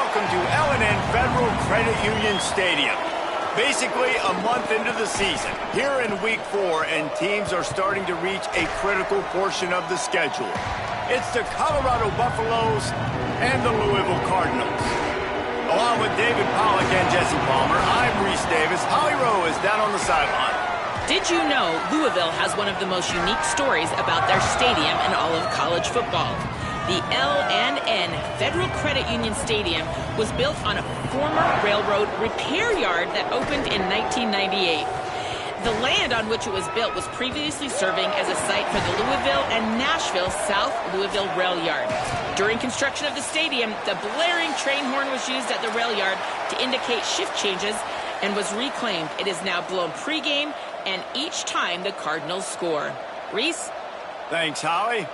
welcome to L&N Federal Credit Union Stadium. Basically, a month into the season, here in Week 4, and teams are starting to reach a critical portion of the schedule. It's the Colorado Buffaloes and the Louisville Cardinals. Along with David Pollack and Jesse Palmer, I'm Reese Davis. Holly Rowe is down on the sideline. Did you know Louisville has one of the most unique stories about their stadium in all of college football? The L&N Federal Credit Union Stadium was built on a former railroad repair yard that opened in 1998. The land on which it was built was previously serving as a site for the Louisville and Nashville South Louisville Rail Yard. During construction of the stadium, the blaring train horn was used at the rail yard to indicate shift changes and was reclaimed. It is now blown pregame and each time the Cardinals score. Reese? Thanks, Holly.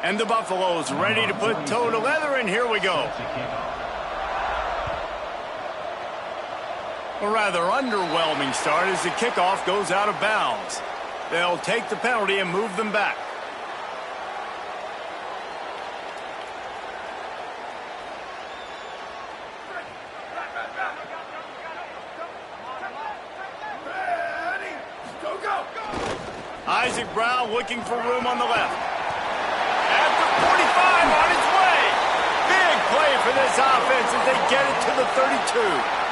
And the Buffaloes ready to put toe to leather, and here we go. A rather underwhelming start as the kickoff goes out of bounds. They'll take the penalty and move them back. Isaac Brown looking for room on the left. At the 45 on its way. Big play for this offense as they get it to the 32.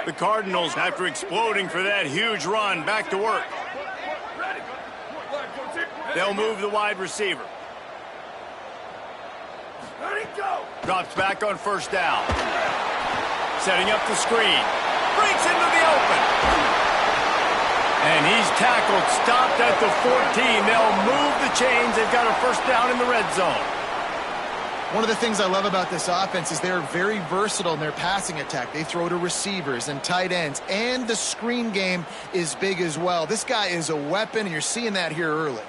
The Cardinals, after exploding for that huge run, back to work. They'll move the wide receiver. Drops back on first down. Setting up the screen. Breaks into the open. And he's tackled, stopped at the 14. They'll move the chains. They've got a first down in the red zone. One of the things I love about this offense is they're very versatile in their passing attack. They throw to receivers and tight ends, and the screen game is big as well. This guy is a weapon, and you're seeing that here early.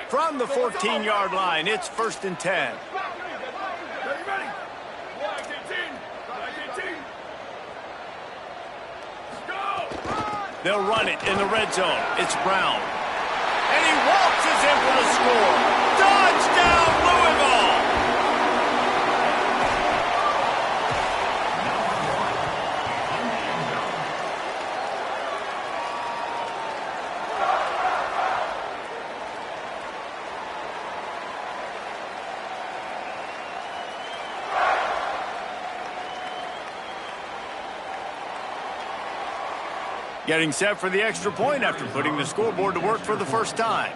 From the 14-yard line, it's 1st and 10. They'll run it in the red zone. It's Brown. And he waltzes in for the score. Touchdown, Louisville! Getting set for the extra point after putting the scoreboard to work for the first time.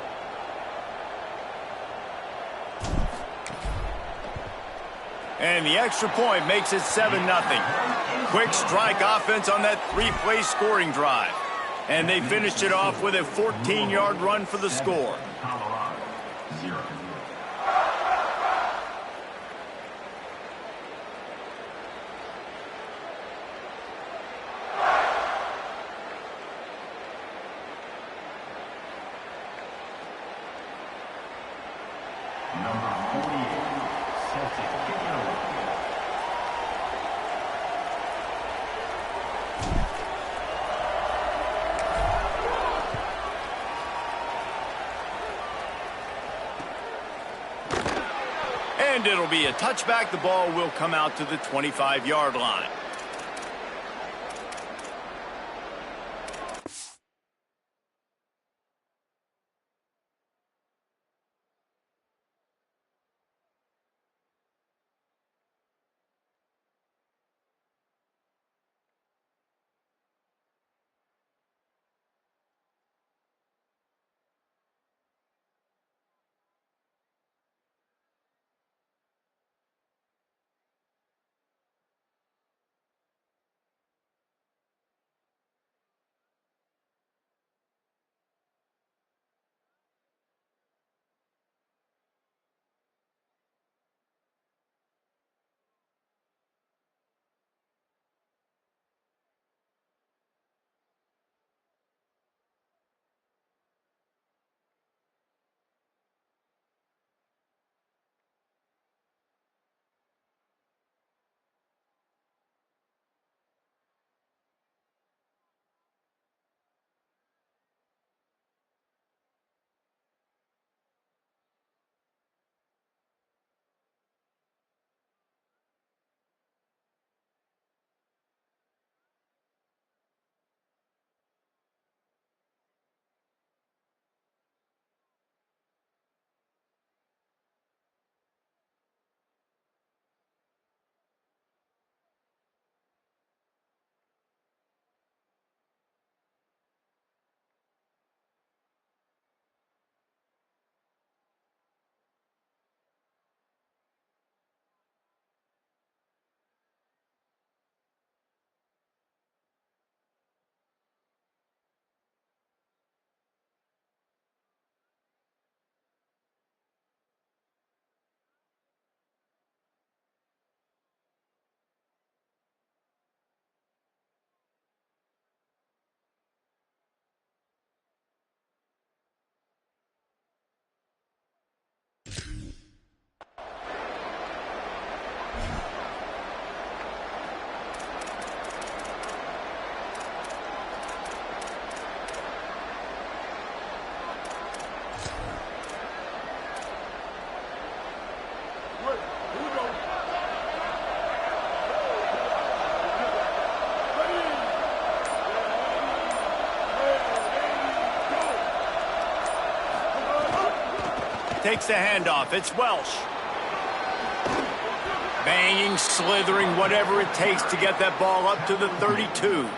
And the extra point makes it 7-0. Quick strike offense on that three-play scoring drive. And they finished it off with a 14-yard run for the score. And it'll be a touchback. The ball will come out to the 25-yard line. takes the handoff. It's Welsh. Banging, slithering, whatever it takes to get that ball up to the 32.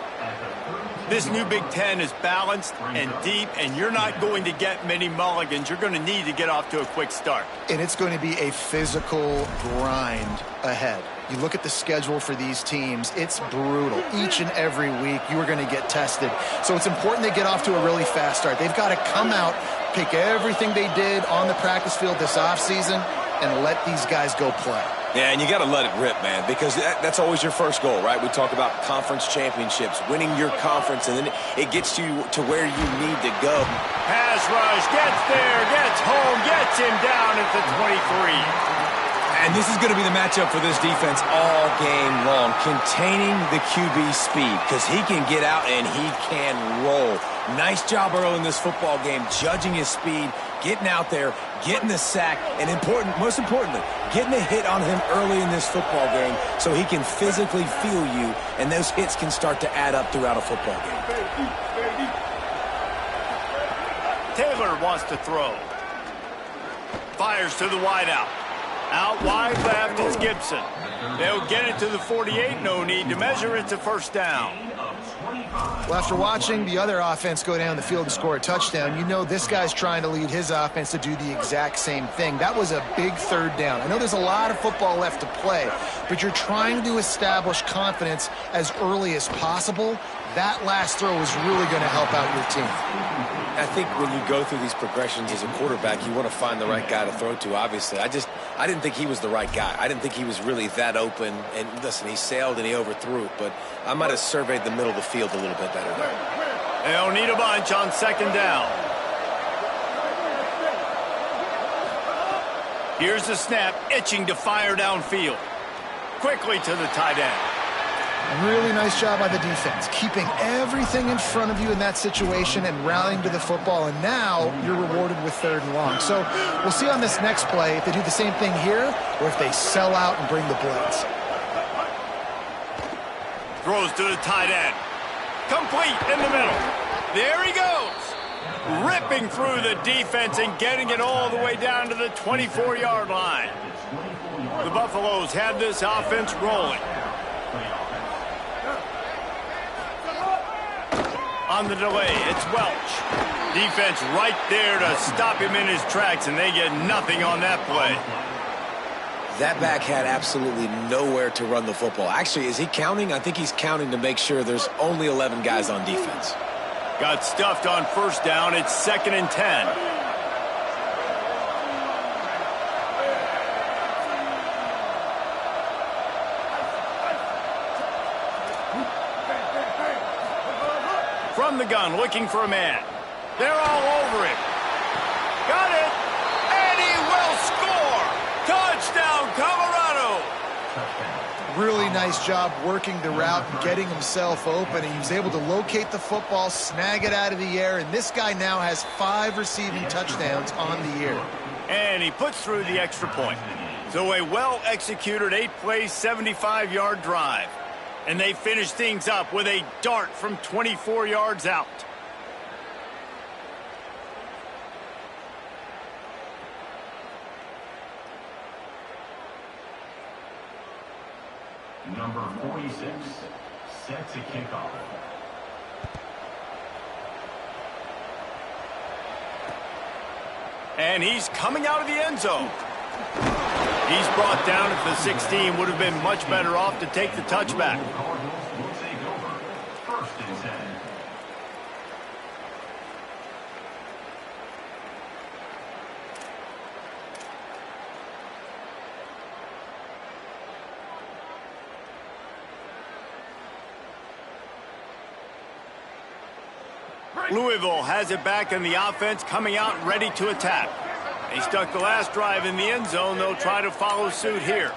This new Big Ten is balanced and deep, and you're not going to get many mulligans. You're going to need to get off to a quick start. And it's going to be a physical grind ahead. You look at the schedule for these teams, it's brutal. Each and every week, you are going to get tested. So it's important they get off to a really fast start. They've got to come out, pick everything they did on the practice field this offseason, and let these guys go play. Yeah, and you got to let it rip, man, because that's always your first goal, right? We talk about conference championships, winning your conference, and then it gets you to where you need to go. Pass rush, gets there, gets home, gets him down at the 23. And this is going to be the matchup for this defense all game long, containing the QB speed, because he can get out and he can roll. Nice job early in this football game, judging his speed, getting out there, getting the sack, and most importantly, getting a hit on him early in this football game so he can physically feel you, and those hits can start to add up throughout a football game. Taylor wants to throw. Fires to the wideout. Out wide left is Gibson. They'll get it to the 48. No need to measure. It's a first down. Well, after watching the other offense go down the field and score a touchdown, you know this guy's trying to lead his offense to do the exact same thing. That was a big third down. I know there's a lot of football left to play, but you're trying to establish confidence as early as possible. That last throw is really going to help out your team. I think when you go through these progressions as a quarterback, you want to find the right guy to throw to, obviously. I didn't think he was the right guy. I didn't think he was really that open. And listen, he sailed and he overthrew it, but I might have surveyed the middle of the field a little bit better there. They'll need a bunch on second down. Here's the snap, itching to fire downfield. Quickly to the tight end. Really nice job by the defense, keeping everything in front of you in that situation and rallying to the football, and now you're rewarded with third and long. So we'll see on this next play if they do the same thing here or if they sell out and bring the blitz. Throws to the tight end. Complete in the middle. There he goes. Ripping through the defense and getting it all the way down to the 24-yard line. The Buffaloes have this offense rolling. On the delay, it's Welch. Defense right there to stop him in his tracks, and they get nothing on that play. That back had absolutely nowhere to run the football. Actually, is he counting? I think he's counting to make sure there's only 11 guys on defense. Got stuffed on first down. It's 2nd and 10. From the gun, looking for a man. They're all over him. Got it. And he will score. Touchdown, Colorado. Really nice job working the route and getting himself open. He was able to locate the football, snag it out of the air, and this guy now has 5 receiving touchdowns on the year. And he puts through the extra point. So a well-executed 8-play, 75-yard drive. And they finish things up with a dart from 24 yards out. Number 46, set to kick off. And he's coming out of the end zone. He's brought down at the 16. Would have been much better off to take the touchback. Will take over. 1st and 10. Louisville has it back in the offense, coming out ready to attack. They stuck the last drive in the end zone. They'll try to follow suit here.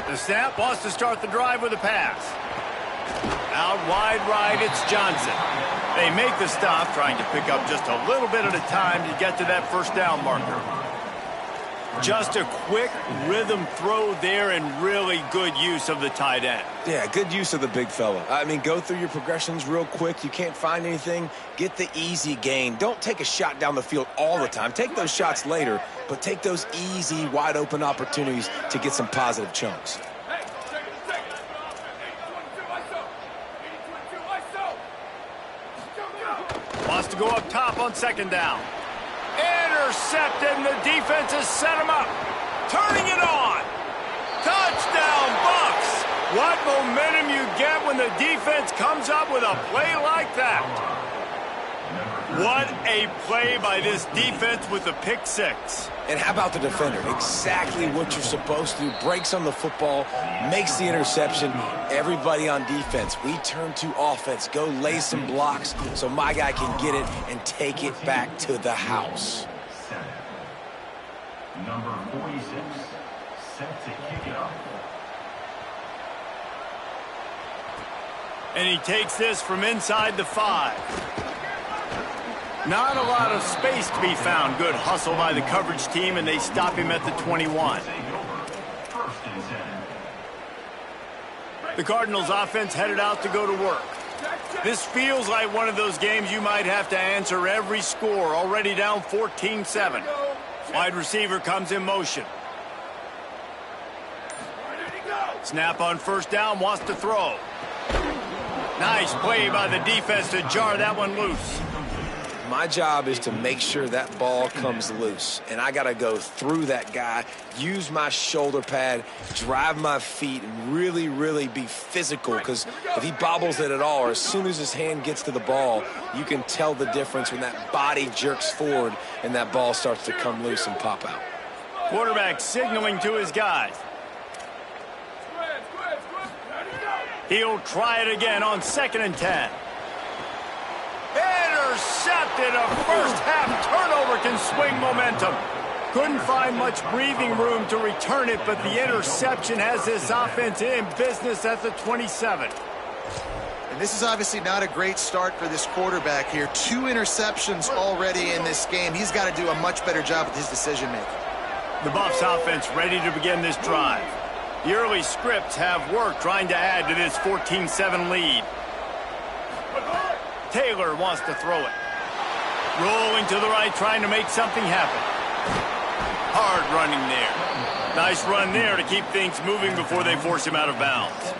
The snap wants to start the drive with a pass. Out wide right, it's Johnson. They make the stop, trying to pick up just a little bit at a time to get to that first down marker. Just a quick rhythm throw there and really good use of the tight end. Yeah, good use of the big fella. I mean, go through your progressions real quick. You can't find anything, get the easy gain. Don't take a shot down the field all the time. Take those shots later, but take those easy, wide-open opportunities to get some positive chunks. Wants to go up top on second down. Intercepted, and the defense has set him up. Turning it on. Touchdown, Bucks. What momentum you get when the defense comes up with a play like that. What a play by this defense with the pick six. And how about the defender? Exactly what you're supposed to do. Breaks on the football, makes the interception. Everybody on defense, we turn to offense. Go lay some blocks so my guy can get it and take it back to the house. Number 46, set to kick it off. And he takes this from inside the 5. Not a lot of space to be found. Good hustle by the coverage team, and they stop him at the 21. The Cardinals offense headed out to go to work. This feels like one of those games you might have to answer every score. Already down 14-7. Wide receiver comes in motion. Snap on first down, wants to throw. Nice play by the defense to jar that one loose. My job is to make sure that ball comes loose, and I got to go through that guy, use my shoulder pad, drive my feet, and really, really be physical, because if he bobbles it at all, or as soon as his hand gets to the ball, you can tell the difference when that body jerks forward and that ball starts to come loose and pop out. Quarterback signaling to his guys. He'll try it again on 2nd and 10. Intercepted. A first-half turnover can swing momentum. Couldn't find much breathing room to return it, but the interception has this offense in business at the 27. And this is obviously not a great start for this quarterback here. 2 interceptions already in this game. He's got to do a much better job with his decision-making. The Buffs offense ready to begin this drive. The early scripts have worked trying to add to this 14-7 lead. Taylor wants to throw it. Rolling to the right, trying to make something happen. Hard running there. Nice run there to keep things moving before they force him out of bounds.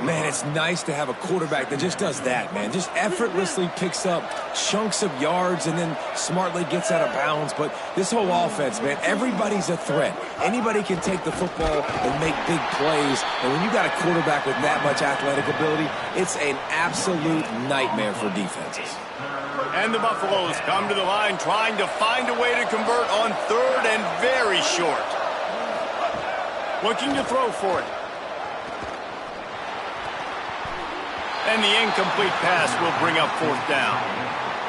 Man, it's nice to have a quarterback that just does that, man. Just effortlessly picks up chunks of yards and then smartly gets out of bounds. But this whole offense, man, everybody's a threat. Anybody can take the football and make big plays. And when you got a quarterback with that much athletic ability, it's an absolute nightmare for defenses. And the Buffaloes come to the line trying to find a way to convert on 3rd and very short. Looking to throw for it. And the incomplete pass will bring up 4th down.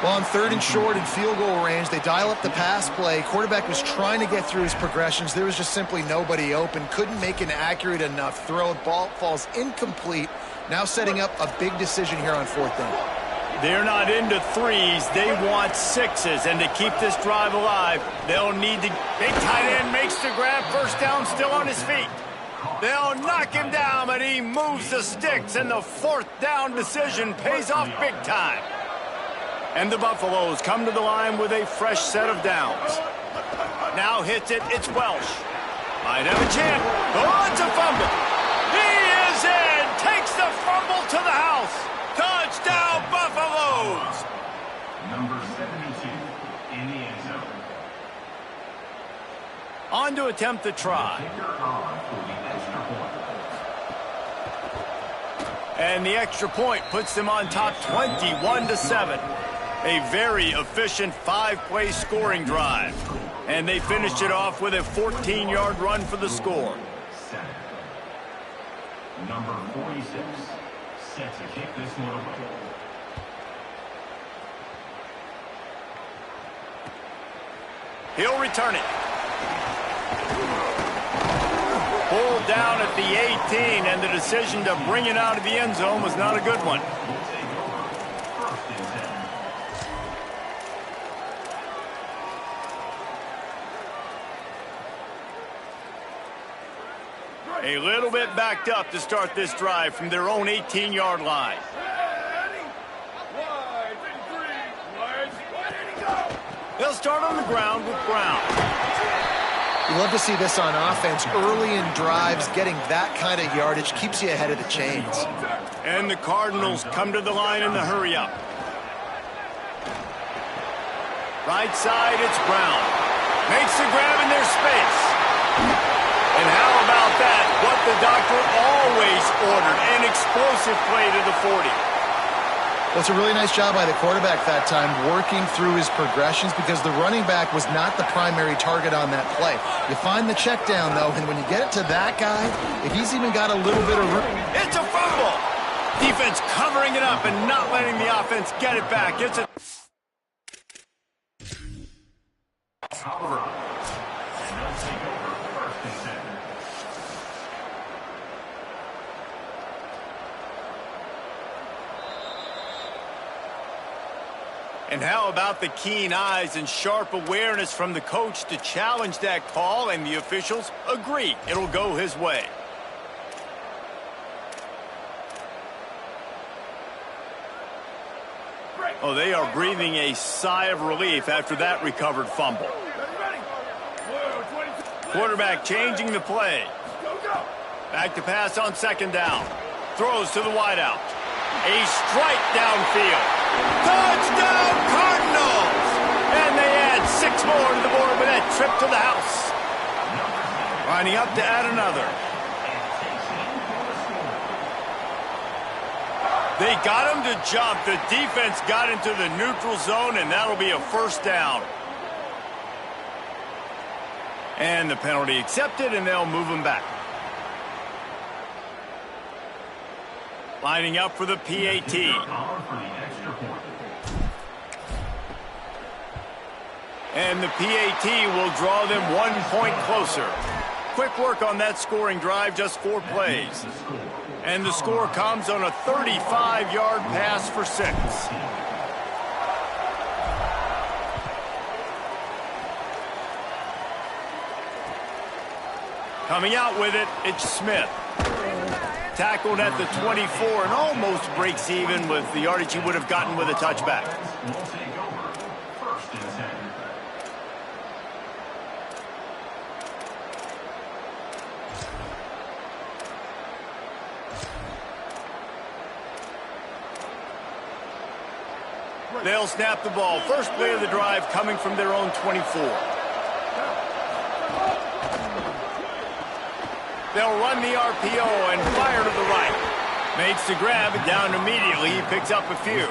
Well, on 3rd and short and field goal range, they dial up the pass play. Quarterback was trying to get through his progressions. There was just simply nobody open. Couldn't make an accurate enough throw. Ball falls incomplete. Now setting up a big decision here on 4th down. They're not into 3s. They want 6s. And to keep this drive alive, they'll need to... Big tight end makes the grab. First down, still on his feet. They'll knock him down, but he moves the sticks, and the 4th down decision pays off big time. And the Buffaloes come to the line with a fresh set of downs. Now hits it, it's Welsh. Might have a chance. Oh, it's a fumble. He is in, takes the fumble to the house. Touchdown, Buffaloes. Number 72 in the end zone. On to attempt the try. Kicker on for the extra point. And the extra point puts them on top 21-7. A very efficient 5-play scoring drive. And they finished it off with a 14-yard run for the score. Number 46, set to kick this one away. He'll return it. Pulled down at the 18, and the decision to bring it out of the end zone was not a good one. A little bit backed up to start this drive from their own 18-yard line. They'll start on the ground with Brown. You love to see this on offense. Early in drives, getting that kind of yardage keeps you ahead of the chains. And the Cardinals come to the line in the hurry-up. Right side, it's Brown. Makes the grab in their space. And how about that? What the doctor always ordered. An explosive play to the 40. Well, it's a really nice job by the quarterback that time, working through his progressions, because the running back was not the primary target on that play. You find the check down, though, and when you get it to that guy, if he's even got a little bit of room. It's a fumble. Defense covering it up and not letting the offense get it back. It's a... And how about the keen eyes and sharp awareness from the coach to challenge that call, and the officials agree it'll go his way. Oh, they are breathing a sigh of relief after that recovered fumble. Quarterback changing the play. Back to pass on second down. Throws to the wideout. A strike downfield. Touchdown Cardinals! And they add 6 more to the board with that trip to the house. Lining up to add another. They got him to jump. The defense got into the neutral zone, and that'll be a first down. And the penalty accepted, and they'll move him back. Lining up for the PAT. And the PAT will draw them 1 point closer. Quick work on that scoring drive, just 4 plays. And the score comes on a 35-yard pass for 6. Coming out with it, it's Smith. Tackled at the 24 and almost breaks even with the yardage he would have gotten with a touchback. They'll snap the ball. First play of the drive coming from their own 24. They'll run the RPO and fire to the right. Makes the grab, down immediately. He picks up a few.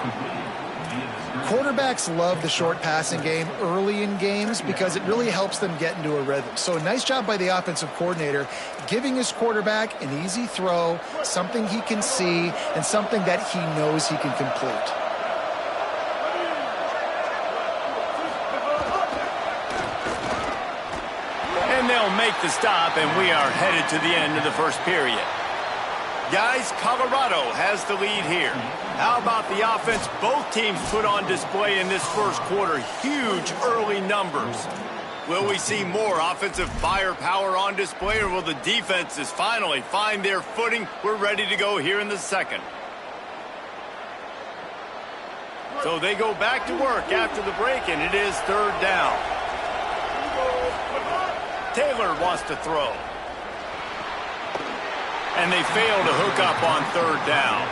Quarterbacks love the short passing game early in games because it really helps them get into a rhythm. So a nice job by the offensive coordinator giving his quarterback an easy throw, something he can see, and something that he knows he can complete. They'll make the stop, and we are headed to the end of the first period. Guys, Colorado has the lead here. How about the offense both teams put on display in this first quarter? Huge early numbers. Will we see more offensive firepower on display, or will the defenses finally find their footing? We're ready to go here in the second. So they go back to work after the break, and it is third down. Taylor wants to throw. And they fail to hook up on third down.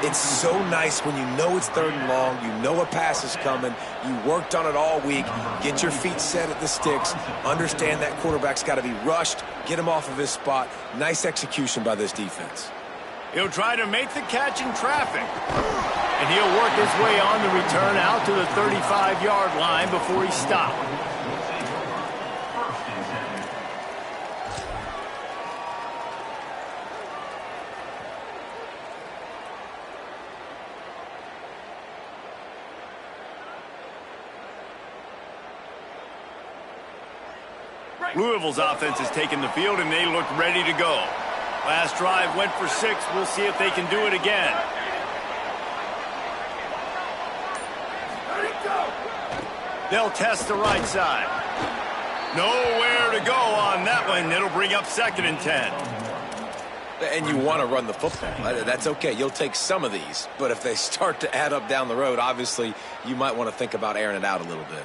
It's so nice when you know it's third and long, you know a pass is coming, you worked on it all week, get your feet set at the sticks, understand that quarterback's got to be rushed, get him off of his spot. Nice execution by this defense. He'll try to make the catch in traffic. And he'll work his way on the return out to the 35-yard line before he stopped. Louisville's offense has taken the field, and they look ready to go. Last drive went for 6. We'll see if they can do it again. They'll test the right side. Nowhere to go on that one. It'll bring up 2nd and 10. And you want to run the football. That's okay. You'll take some of these. But if they start to add up down the road, obviously, you might want to think about airing it out a little bit.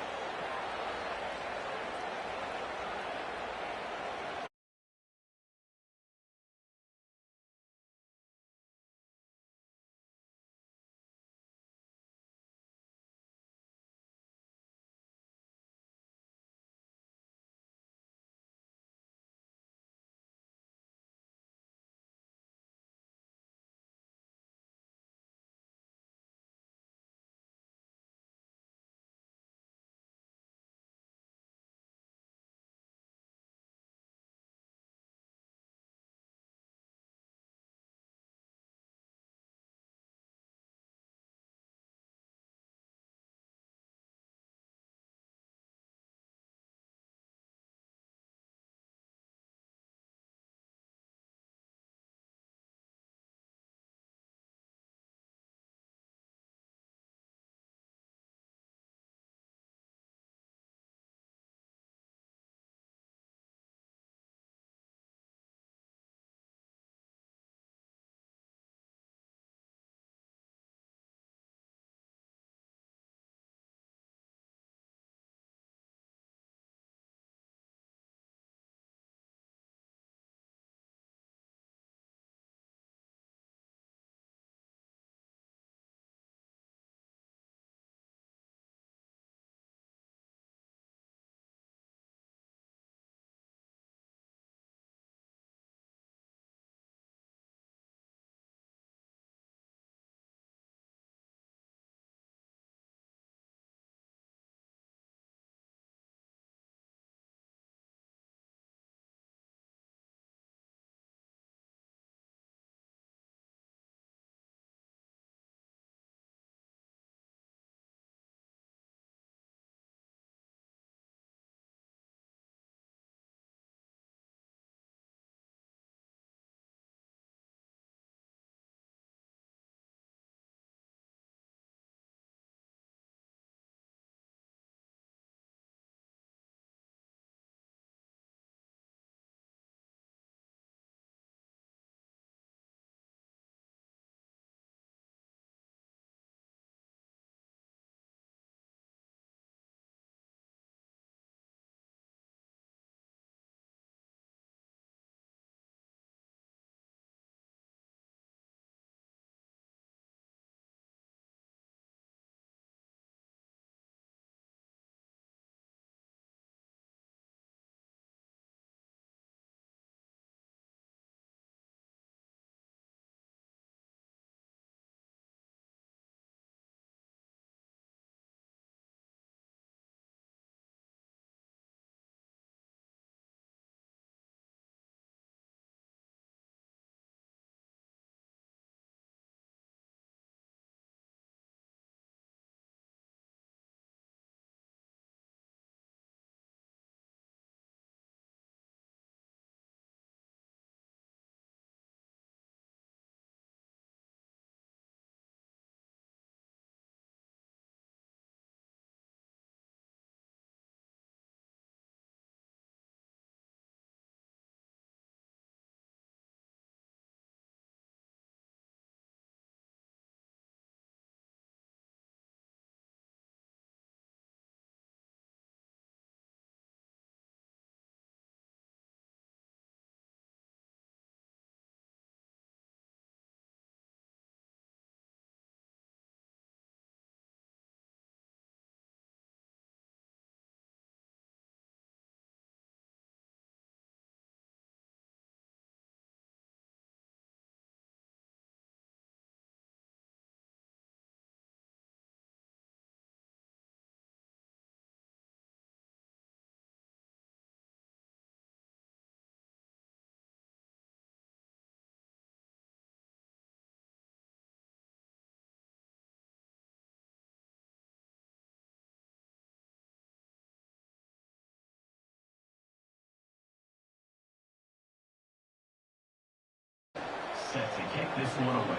Set to kick this one away.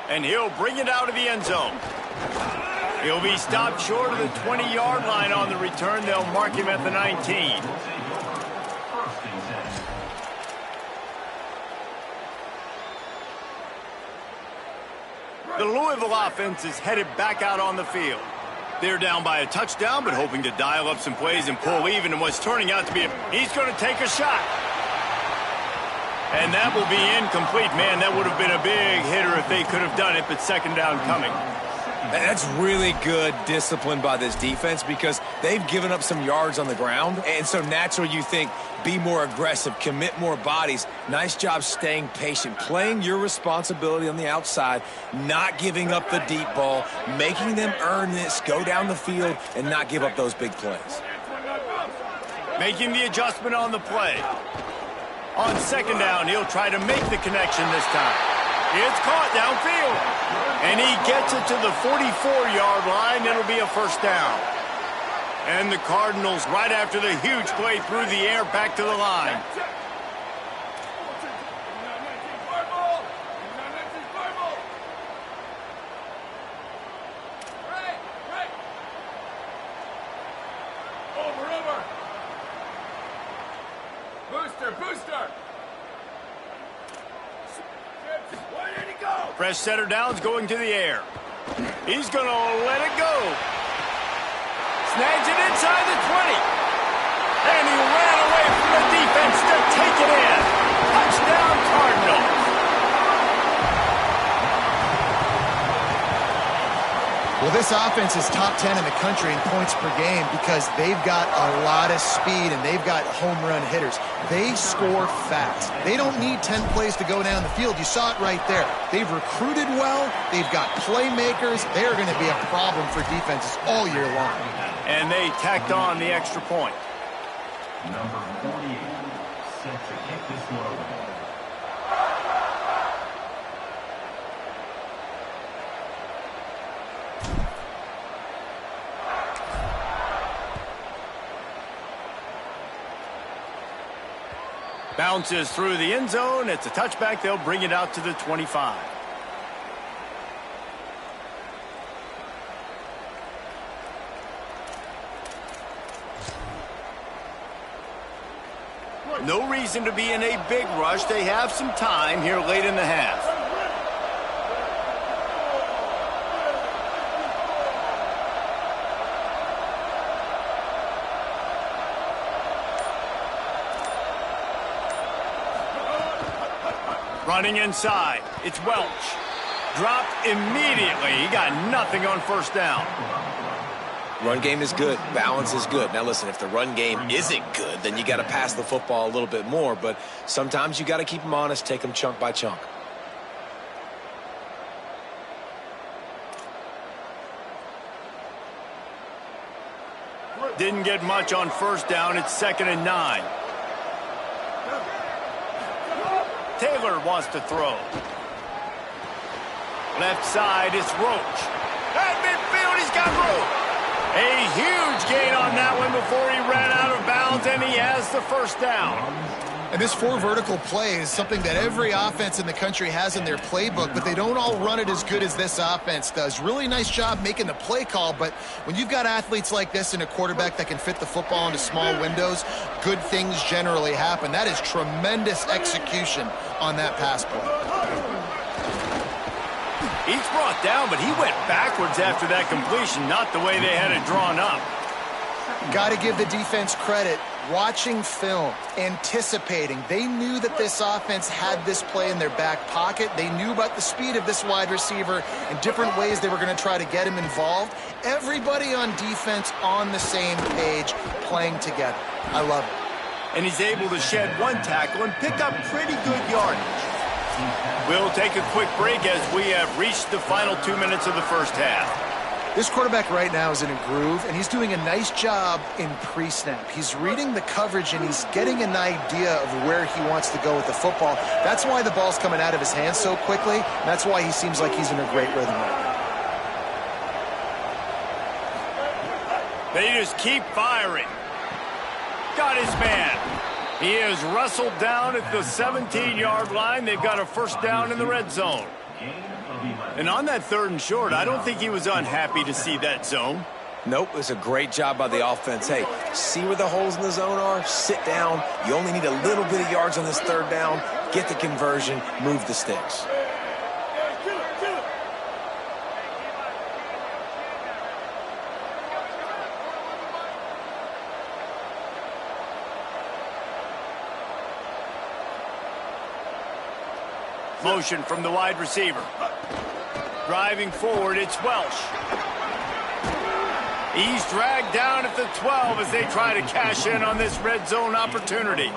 And he'll bring it out of the end zone. He'll be stopped short of the 20-yard line on the return. They'll mark him at the 19. The Louisville offense is headed back out on the field. They're down by a touchdown, but hoping to dial up some plays and pull even in what's turning out to be he's going to take a shot. And that will be incomplete. Man, that would have been a big hitter if they could have done it, but second down coming. That's really good discipline by this defense because they've given up some yards on the ground. And so naturally you think, be more aggressive, commit more bodies. Nice job staying patient, playing your responsibility on the outside, not giving up the deep ball, making them earn this, go down the field, and not give up those big plays. Making the adjustment on the play. On second down, he'll try to make the connection this time. It's caught downfield. And he gets it to the 44-yard line. It'll be a first down. And the Cardinals, right after the huge play through the air, back to the line. Booster! Where did he go? Fresh setter down's going to the air. He's going to let it go. Snags it inside the 20. And he ran away from the defense to take it in. Touchdown, Cardinals. Well, this offense is top 10 in the country in points per game because they've got a lot of speed and they've got home run hitters. They score fast. They don't need 10 plays to go down the field. You saw it right there. They've recruited well. They've got playmakers. They're going to be a problem for defenses all year long. And they tacked on the extra point. Number 48, set to kick this one away. Bounces through the end zone. It's a touchback. They'll bring it out to the 25. No reason to be in a big rush. They have some time here late in the half. Running inside. It's Welch. Dropped immediately. He got nothing on first down. Run game is good. Balance is good. Now, listen, if the run game isn't good, then you got to pass the football a little bit more. But sometimes you got to keep them honest, take them chunk by chunk. Didn't get much on first down. It's 2nd and 9. Taylor wants to throw. Left side, it's Roach. At midfield, he's got Roach. A huge gain on that one before he ran out of bounds, and he has the first down. And this 4 vertical play is something that every offense in the country has in their playbook, but they don't all run it as good as this offense does. Really nice job making the play call, but when you've got athletes like this and a quarterback that can fit the football into small windows, good things generally happen. That is tremendous execution on that pass play. He's brought down, but he went backwards after that completion, not the way they had it drawn up. Got to give the defense credit. Watching film, anticipating. They knew that this offense had this play in their back pocket. They knew about the speed of this wide receiver and different ways they were going to try to get him involved. Everybody on defense on the same page, playing together. I love it. And he's able to shed one tackle and pick up pretty good yardage. We'll take a quick break as we have reached the final 2 minutes of the first half. This quarterback right now is in a groove, and he's doing a nice job in pre-snap. He's reading the coverage, and he's getting an idea of where he wants to go with the football. That's why the ball's coming out of his hands so quickly, and that's why he seems like he's in a great rhythm right now. They just keep firing. Got his man. He is wrestled down at the 17-yard line. They've got a first down in the red zone. Gain of 11. And on that 3rd and short, I don't think he was unhappy to see that zone. Nope, it's a great job by the offense. Hey, see where the holes in the zone are? Sit down. You only need a little bit of yards on this 3rd down. Get the conversion, move the sticks. Motion from the wide receiver. Driving forward, it's Welsh. He's dragged down at the 12 as they try to cash in on this red zone opportunity.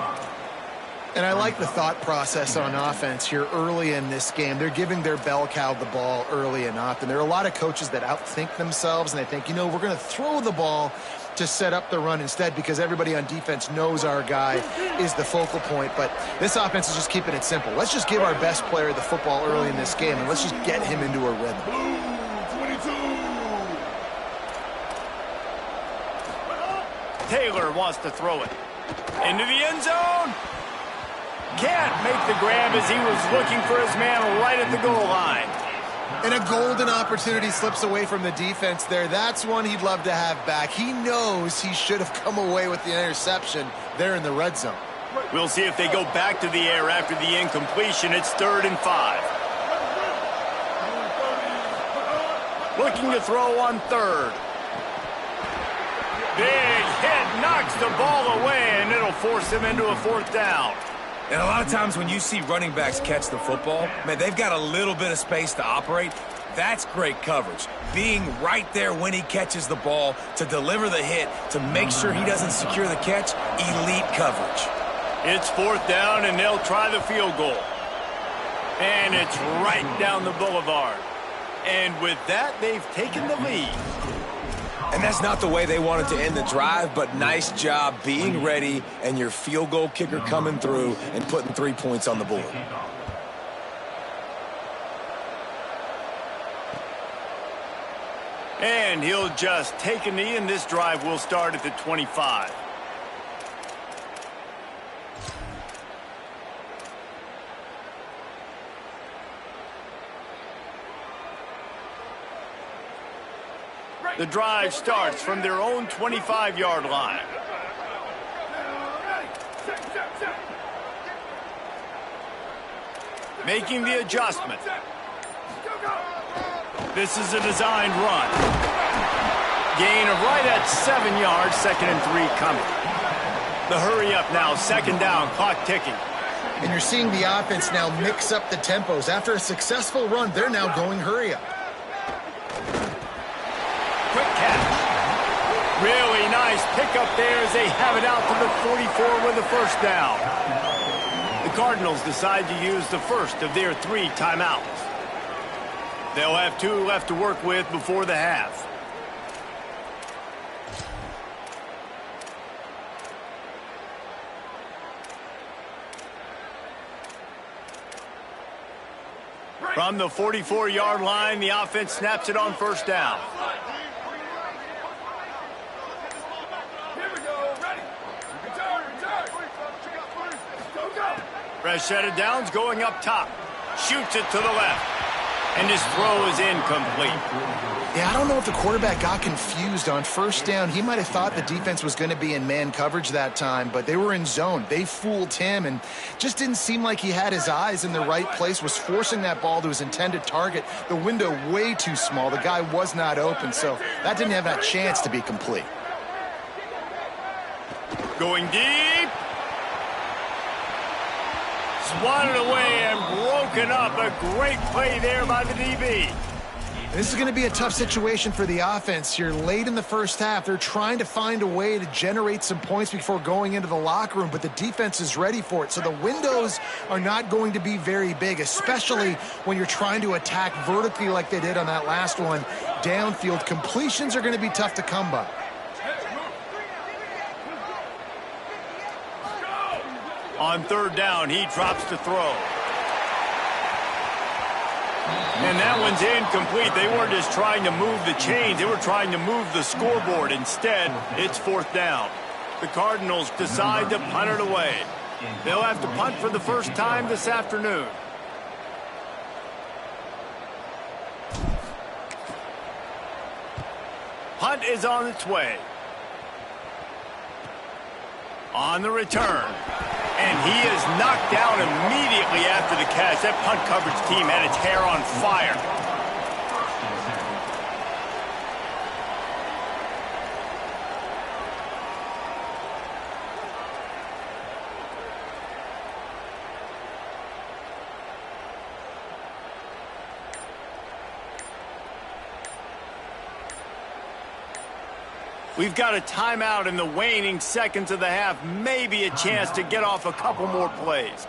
And I like the thought process on offense here early in this game. They're giving their bell cow the ball early and often. There are a lot of coaches that outthink themselves, and they think, you know, we're going to throw the ball to set up the run instead because everybody on defense knows our guy is the focal point. But this offense is just keeping it simple. Let's just give our best player the football early in this game, and let's just get him into a rhythm. Taylor wants to throw it. Into the end zone. Can't make the grab as he was looking for his man right at the goal line. And a golden opportunity slips away from the defense there. That's one he'd love to have back. He knows he should have come away with the interception there in the red zone. We'll see if they go back to the air after the incompletion. It's 3rd and 5. Looking to throw on 3rd. Big hit, knocks the ball away, and it'll force him into a 4th down. And a lot of times when you see running backs catch the football, man, they've got a little bit of space to operate. That's great coverage. Being right there when he catches the ball to deliver the hit, to make sure he doesn't secure the catch, elite coverage. It's 4th down, and they'll try the field goal. And it's right down the boulevard. And with that, they've taken the lead. And that's not the way they wanted to end the drive, but nice job being ready and your field goal kicker coming through and putting 3 points on the board. And he'll just take a knee, and this drive will start at the 25. The drive starts from their own 25-yard line. Making the adjustment. This is a designed run. Gain of right at 7 yards, 2nd and 3 coming. The hurry up now, 2nd down, clock ticking. And you're seeing the offense now mix up the tempos. After a successful run, they're now going hurry up. Quick catch. Really nice pickup there as they have it out to the 44 with a 1st down. The Cardinals decide to use the first of their 3 timeouts. They'll have 2 left to work with before the half. From the 44-yard line, the offense snaps it on 1st down. Fresh set of downs going up top. Shoots it to the left. And his throw is incomplete. Yeah, I don't know if the quarterback got confused on 1st down. He might have thought the defense was going to be in man coverage that time, but they were in zone. They fooled him and just didn't seem like he had his eyes in the right place, was forcing that ball to his intended target. The window way too small. The guy was not open, so that didn't have that chance to be complete. Going deep. Swatted away and broken up. A great play there by the DB. This is going to be a tough situation for the offense here. Late in the 1st half, they're trying to find a way to generate some points before going into the locker room, but the defense is ready for it. So the windows are not going to be very big, especially when you're trying to attack vertically like they did on that last one. Downfield completions are going to be tough to come by. On 3rd down, he drops to throw. And that one's incomplete. They weren't just trying to move the chains. They were trying to move the scoreboard. Instead, it's 4th down. The Cardinals decide to punt it away. They'll have to punt for the first time this afternoon. punt is on its way. On the return. And he is knocked down immediately after the catch. That punt coverage team had its hair on fire. We've got a timeout in the waning seconds of the half. Maybe a chance to get off a couple more plays.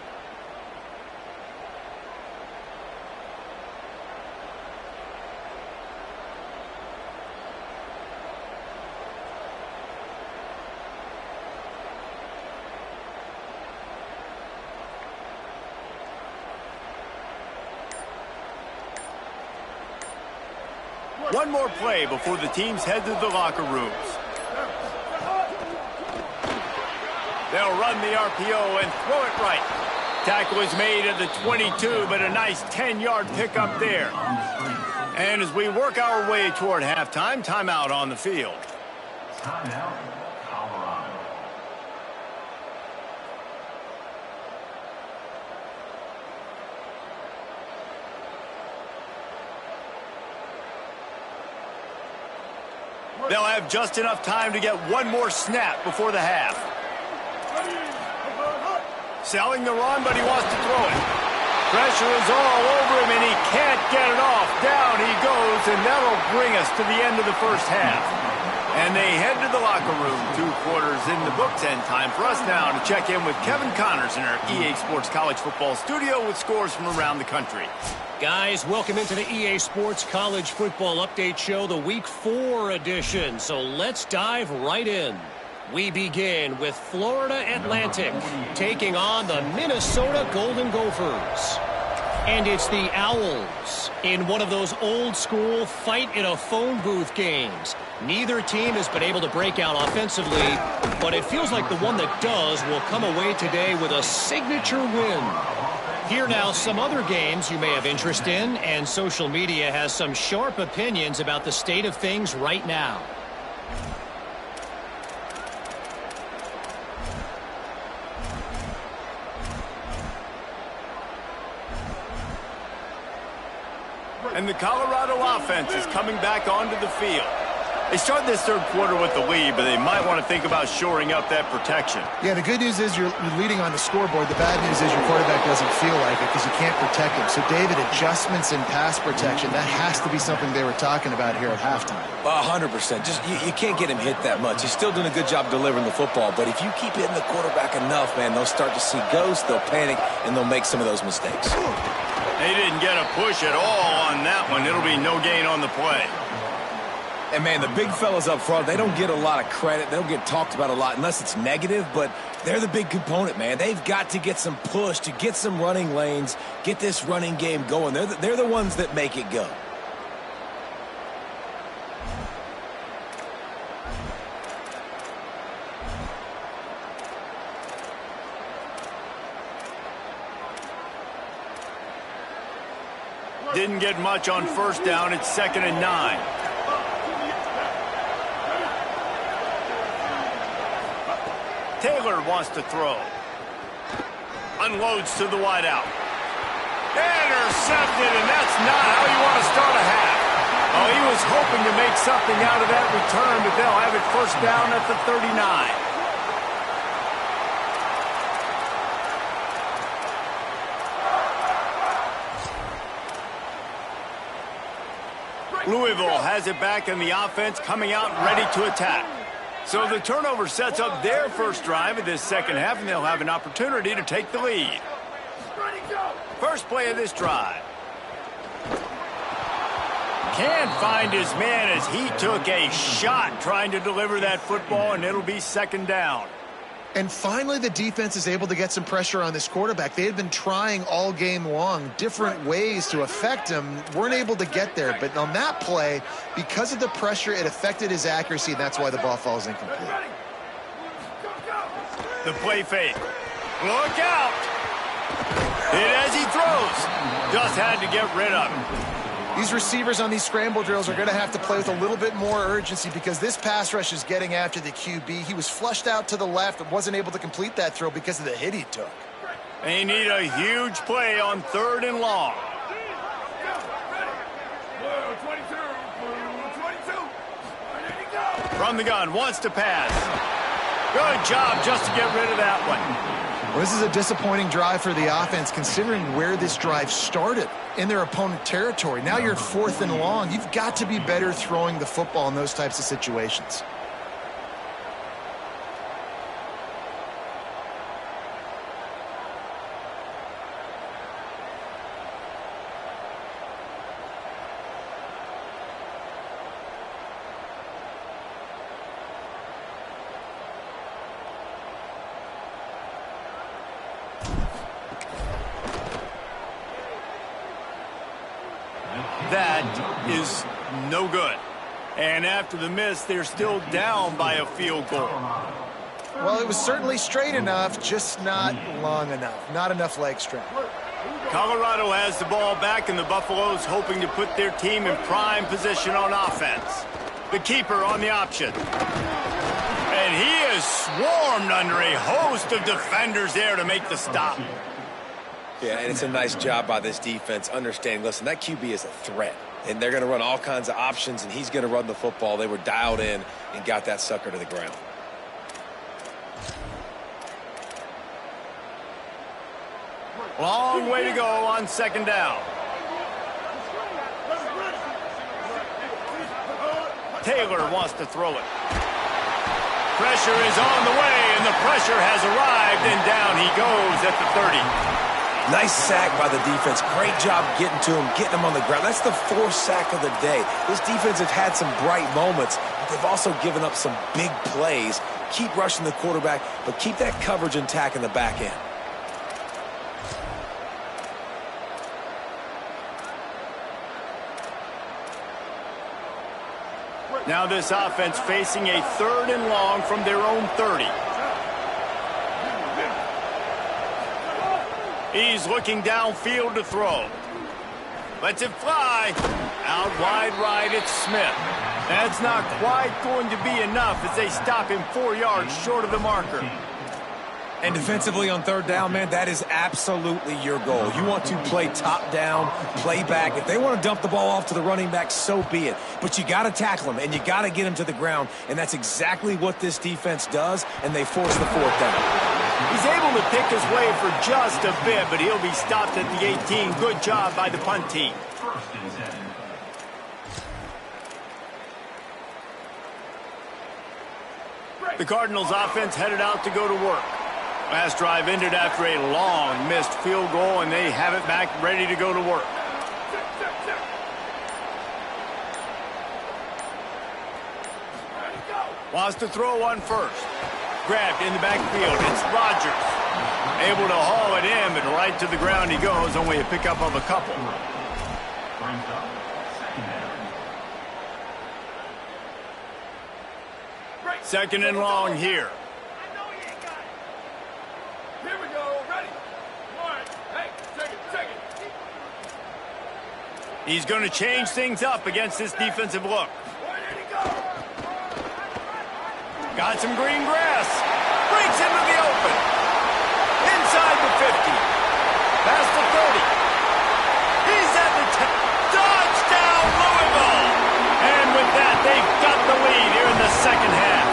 One more play before the teams head to the locker rooms. They'll run the RPO and throw it right. Tackle is made at the 22, but a nice 10-yard pickup there. And as we work our way toward halftime, timeout on the field. Timeout, Colorado. They'll have just enough time to get one more snap before the half. Selling the run, but he wants to throw it. Pressure is all over him, and he can't get it off. Down he goes, and that'll bring us to the end of the first half. And they head to the locker room. 2 quarters in the books, and time for us now to check in with Kevin Connors in our EA Sports College Football studio with scores from around the country. Guys, welcome into the EA Sports College Football Update Show, the Week 4 edition. So let's dive right in. We begin with Florida Atlantic taking on the Minnesota Golden Gophers. And it's the Owls in one of those old-school fight-in-a-phone-booth games. Neither team has been able to break out offensively, but it feels like the one that does will come away today with a signature win. Here now, some other games you may have interest in, and social media has some sharp opinions about the state of things right now. And the Colorado offense is coming back onto the field. They start this third quarter with the lead, but they might want to think about shoring up that protection. Yeah, the good news is you're leading on the scoreboard. The bad news is your quarterback doesn't feel like it because you can't protect him. So, David, adjustments in pass protection, that has to be something they were talking about here at halftime. 100%. Just you can't get him hit that much. He's still doing a good job delivering the football, but if you keep hitting the quarterback enough, man, they'll start to see ghosts, they'll panic, and they'll make some of those mistakes. They didn't get a push at all on that one. It'll be no gain on the play. And, man, the big fellas up front, they don't get a lot of credit. They don't get talked about a lot unless it's negative, but they're the big component, man. They've got to get some push to get some running lanes, get this running game going. They're the ones that make it go. Didn't get much on first down. It's 2nd and 9. Taylor wants to throw. Unloads to the wideout. Intercepted, and that's not how you want to start a half. Oh, he was hoping to make something out of that return, but they'll have it first down at the 39. Louisville has it back, and the offense coming out ready to attack. So the turnover sets up their first drive of this second half, and they'll have an opportunity to take the lead. First play of this drive. Can't find his man as he took a shot trying to deliver that football, and it'll be 2nd down. And finally, the defense is able to get some pressure on this quarterback. They had been trying all game long different ways to affect him. Weren't able to get there. But on that play, because of the pressure, it affected his accuracy, and that's why the ball falls incomplete. The play fake. Look out! Hit as he throws. Just had to get rid of him. These receivers on these scramble drills are going to have to play with a little bit more urgency because this pass rush is getting after the QB. He was flushed out to the left and wasn't able to complete that throw because of the hit he took. They need a huge play on 3rd and long. From the gun, wants to pass. Good job just to get rid of that one. Well, this is a disappointing drive for the offense considering where this drive started in their opponent territory. Now you're 4th and long. You've got to be better throwing the football in those types of situations. That is no good. And after the miss, they're still down by a field goal. Well, it was certainly straight enough, just not long enough. Not enough leg strength. Colorado has the ball back, and the Buffaloes hoping to put their team in prime position on offense. The keeper on the option. And he is swarmed under a host of defenders there to make the stop. Yeah, and it's a nice job by this defense understanding, listen, that QB is a threat. And they're going to run all kinds of options, and he's going to run the football. They were dialed in and got that sucker to the ground. Long way to go on 2nd down. Taylor wants to throw it. Pressure is on the way, and the pressure has arrived, and down he goes at the 30. Nice sack by the defense. Great job getting to him, getting him on the ground. That's the 4th sack of the day. This defense have had some bright moments, but they've also given up some big plays. Keep rushing the quarterback, but keep that coverage intact in the back end. Now this offense facing a 3rd and long from their own 30. He's looking downfield to throw. Lets it fly. Out wide right, it's Smith. That's not quite going to be enough as they stop him 4 yards short of the marker. And defensively on 3rd down, man, that is absolutely your goal. You want to play top down, play back. If they want to dump the ball off to the running back, so be it. But you got to tackle him, and you got to get him to the ground. And that's exactly what this defense does, and they force the 4th down. He's able to pick his way for just a bit, but he'll be stopped at the 18. Good job by the punt team. The Cardinals offense headed out to go to work. Last drive ended after a long missed field goal, and they have it back ready to go to work. Wants to throw one first. Grabbed in the backfield. It's Rodgers. Able to haul it in, but right to the ground he goes. Only a pickup of a couple. 2nd and long here. Here we go. Ready. One. Hey, take it. He's going to change things up against this defensive look. Where did he go? Got some green grass. Breaks into the open. Inside the 50. Past the 30. He's at the 10. Touchdown, Louisville. And with that, they've got the lead here in the 2nd half.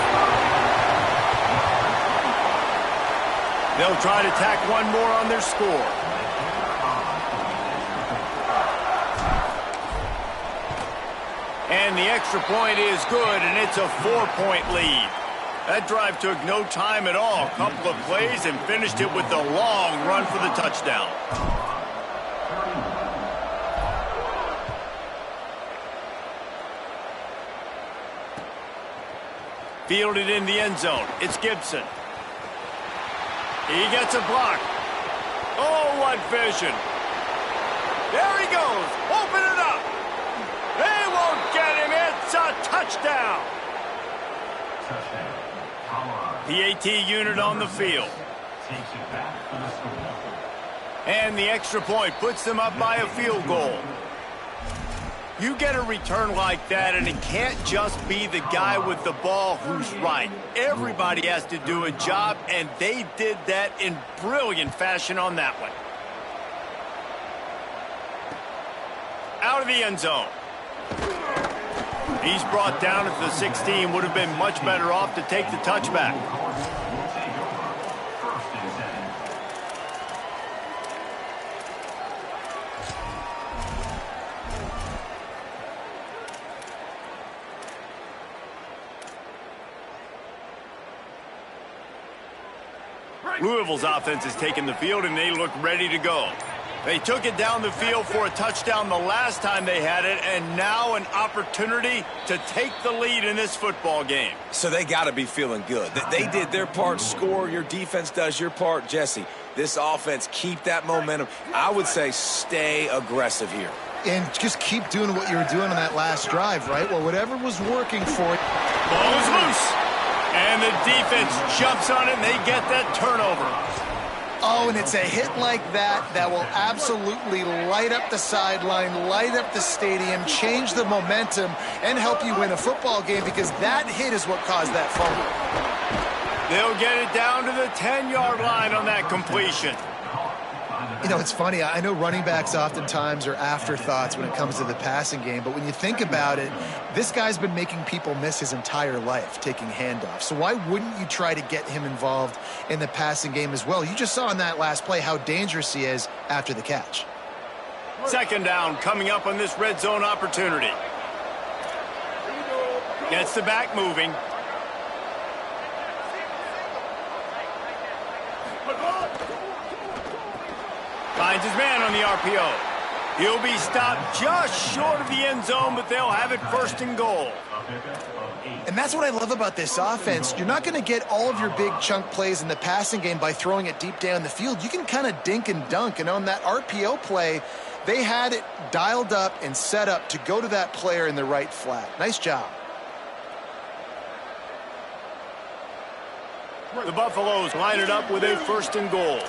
They'll try to tack one more on their score. And the extra point is good, and it's a 4-point lead. That drive took no time at all. A couple of plays and finished it with a long run for the touchdown. Fielded in the end zone. It's Gibson. He gets a block. Oh, what vision. There he goes. Open it up. They won't get him. It's a touchdown. The AT unit on the field. And the extra point puts them up by a field goal. You get a return like that, and it can't just be the guy with the ball who's right. Everybody has to do a job, and they did that in brilliant fashion on that one. Out of the end zone. He's brought down at the 16. Would have been much better off to take the touchback. Louisville's offense is taking the field, and they look ready to go. They took it down the field for a touchdown the last time they had it, and now an opportunity to take the lead in this football game. So they got to be feeling good. They did their part, score. Your defense does your part. Jesse, this offense, keep that momentum. I would say stay aggressive here. And just keep doing what you were doing on that last drive, right? Well, whatever was working for it. Ball is loose. And the defense jumps on it, and they get that turnover. Oh, and it's a hit like that that will absolutely light up the sideline, light up the stadium, change the momentum, and help you win a football game, because that hit is what caused that fumble. They'll get it down to the 10-yard line on that completion. You know, it's funny. I know running backs oftentimes are afterthoughts when it comes to the passing game, but when you think about it, this guy's been making people miss his entire life taking handoffs. So why wouldn't you try to get him involved in the passing game as well? You just saw in that last play how dangerous he is after the catch. Second down coming up on this red zone opportunity. Gets the back moving. Finds his man on the RPO. He'll be stopped just short of the end zone, but they'll have it first and goal. And that's what I love about this offense. You're not going to get all of your big chunk plays in the passing game by throwing it deep down the field. You can kind of dink and dunk. And on that RPO play, they had it dialed up and set up to go to that player in the right flat. Nice job. The Buffaloes line it up with a first and goal.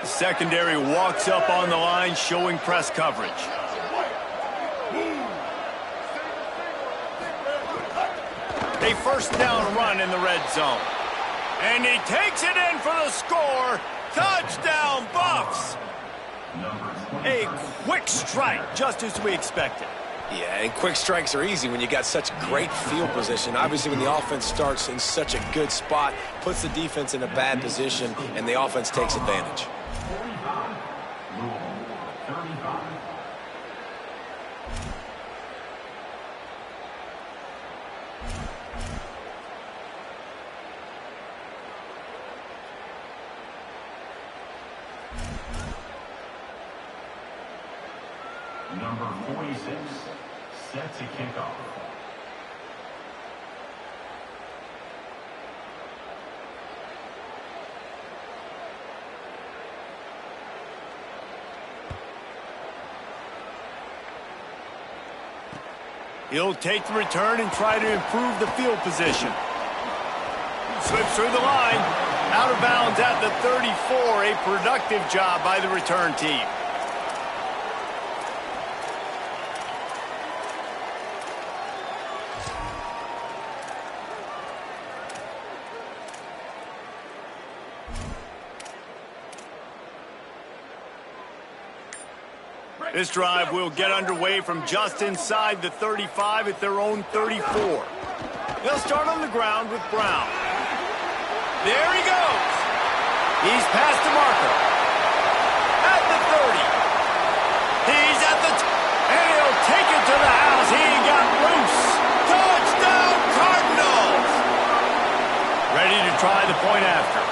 The secondary walks up on the line, showing press coverage. A first down run in the red zone. And he takes it in for the score. Touchdown, Buffs! A quick strike, just as we expected. Yeah, and quick strikes are easy when you got such great field position. Obviously, when the offense starts in such a good spot, puts the defense in a bad position, and the offense takes advantage. Number 46, set to kick off. He'll take the return and try to improve the field position. Slips through the line. Out of bounds at the 34. A productive job by the return team. This drive will get underway from just inside the 35 at their own 34. They'll start on the ground with Brown. There he goes. He's past the marker. At the 30. He's at the and he'll take it to the house. He got loose. Touchdown, Cardinals. Ready to try the point after.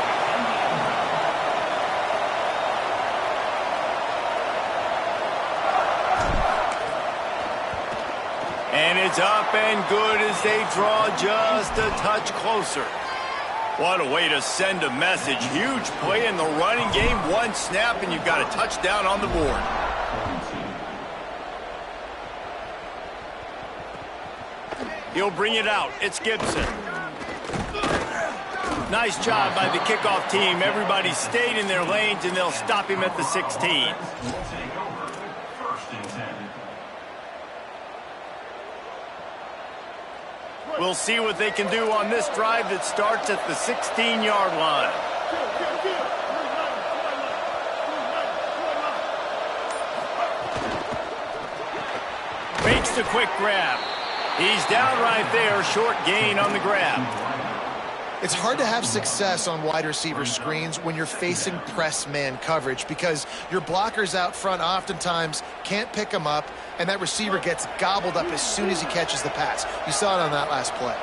And it's up and good as they draw just a touch closer. What a way to send a message. Huge play in the running game. One snap and you've got a touchdown on the board. He'll bring it out. It's Gibson. Nice job by the kickoff team. Everybody stayed in their lanes and they'll stop him at the 16. We'll see what they can do on this drive that starts at the 16-yard line. Makes the quick grab. He's down right there, short gain on the grab. It's hard to have success on wide receiver screens when you're facing press man coverage because your blockers out front oftentimes can't pick them up, and that receiver gets gobbled up as soon as he catches the pass. You saw it on that last play.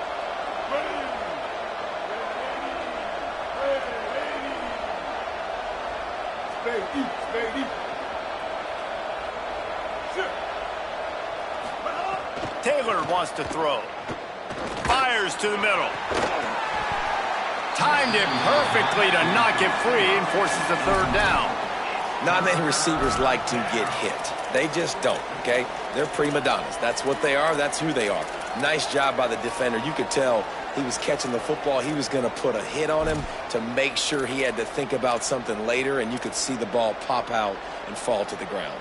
Taylor wants to throw. Fires to the middle. Timed it perfectly to knock it free and forces a third down. Not many receivers like to get hit. They just don't, okay? They're prima donnas. That's what they are. That's who they are. Nice job by the defender. You could tell he was catching the football. He was going to put a hit on him to make sure he had to think about something later, and you could see the ball pop out and fall to the ground.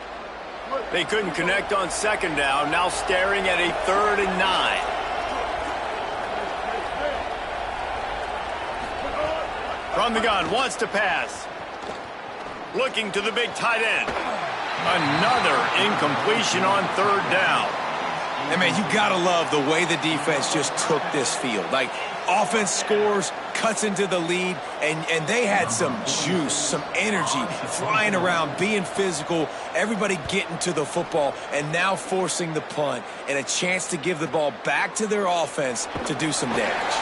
They couldn't connect on second down. Now staring at a 3rd and 9. From the gun, wants to pass. Looking to the big tight end. Another incompletion on 3rd down. And, man, you got to love the way the defense just took this field. Like, offense scores, cuts into the lead, and they had some juice, some energy, flying around, being physical, everybody getting to the football, and now forcing the punt and a chance to give the ball back to their offense to do some damage.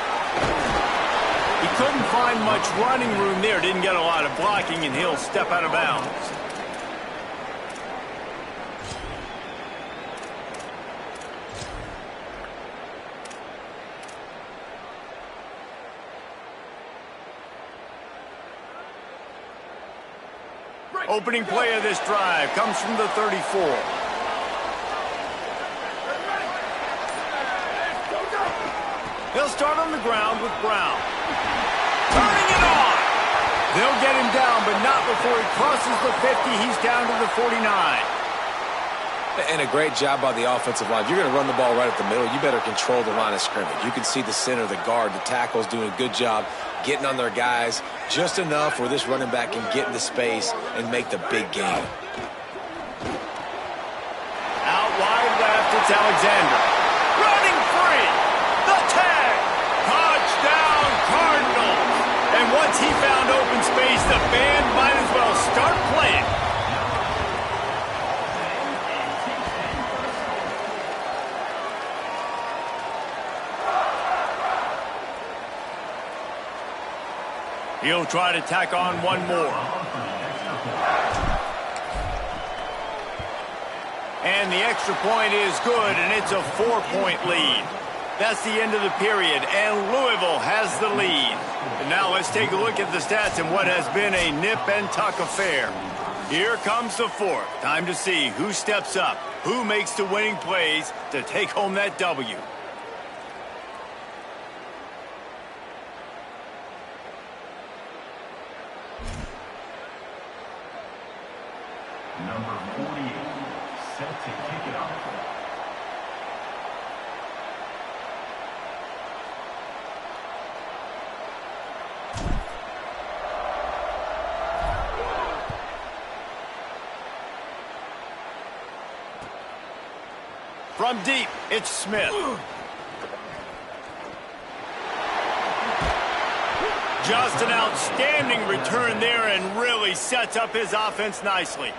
He couldn't find much running room there. Didn't get a lot of blocking, and he'll step out of bounds. Opening play of this drive comes from the 34. They'll start on the ground with Brown. Turning it on. They'll get him down, but not before he crosses the 50. He's down to the 49. And a great job by the offensive line. If you're going to run the ball right at the middle, you better control the line of scrimmage. You can see the center, the guard, the tackles doing a good job getting on their guys just enough where this running back can get into space and make the big game. Out wide left, it's Alexander. Running free. The tag. Touchdown, Cardinals. And once he found open space, the band might as well start playing. He'll try to tack on one more. And the extra point is good, and it's a 4-point lead. That's the end of the period, and Louisville has the lead. And now let's take a look at the stats in what has been a nip-and-tuck affair. Here comes the 4th. Time to see who steps up, who makes the winning plays to take home that W. Number 48, set to kick it off. From deep, it's Smith. Just an outstanding return there and really sets up his offense nicely.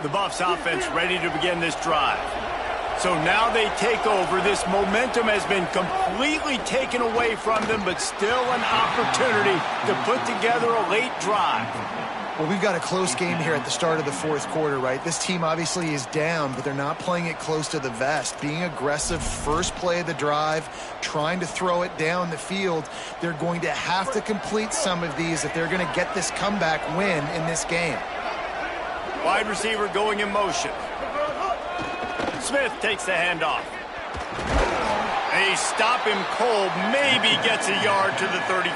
The Buffs offense ready to begin this drive. So now they take over. This momentum has been completely taken away from them, but still an opportunity to put together a late drive. Well, we've got a close game here at the start of the 4th quarter, right? This team obviously is down, but they're not playing it close to the vest. Being aggressive, first play of the drive, trying to throw it down the field. They're going to have to complete some of these if they're going to get this comeback win in this game. Wide receiver going in motion. Smith takes the handoff. They stop him cold, maybe gets a yard to the 30.